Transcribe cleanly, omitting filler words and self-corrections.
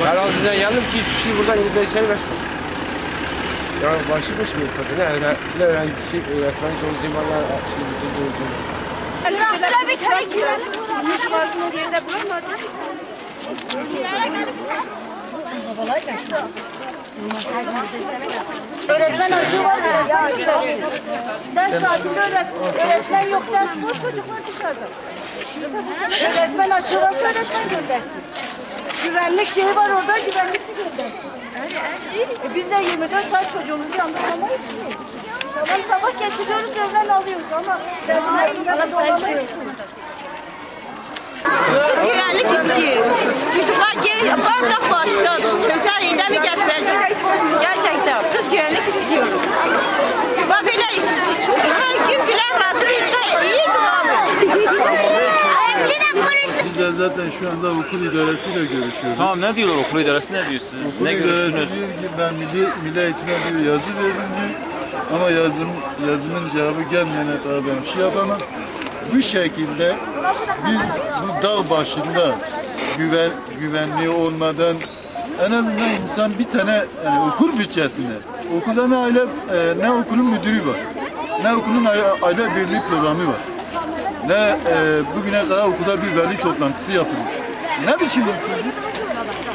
Ben ağzından geldim ki hiçbir şey buradan gideceği ver. Ya başıboş mu kadın? Ne öğrencisi, öğretmen olacağım, valla şey olacağım. Burası bir kere güvenlik hiç varsın yerinde bulamadın. Sen havalar kaçma. Öğretmen açığı var ya. Ders saatinde öğretmen yok. Ders bu çocuklar dışarıda. Öğretmen açığı varsa öğretmen göndersin. Güvenlik şeyi var orada, güvenlikçi göndersin. Biz de 24 saat çocuğumuzu yalnız alamayız ki. Tamam sabah getiriyoruz, öğlen alıyoruz ama dersler dolamıyoruz. Biz güvenlik istiyor. Çocuklar gel, bardak başladı. Kimse elinde mi getirecek? Gerçekten biz güvenlik istiyoruz. Ve böyle her gün bilen razı ise iyi Biz de zaten şu anda okul idaresiyle görüşüyoruz. Tamam, ne diyorlar okul idaresi, ne diyor siz? Okul Ne idaresi görüştünüz? diyor ki ben milli eğitime bir yazı verdim diyor. Ama yazımın cevabı gelmeyene kadar ben bir şey yapamam. Bu şekilde biz bu dağ başında güvenliği olmadan en azından insan bir tane yani okul bütçesine, okulda ne okulun müdürü var, ne okulun aile birliği programı var, ne bugüne kadar okulda bir veli toplantısı yapılmış. Ne biçim okul bu?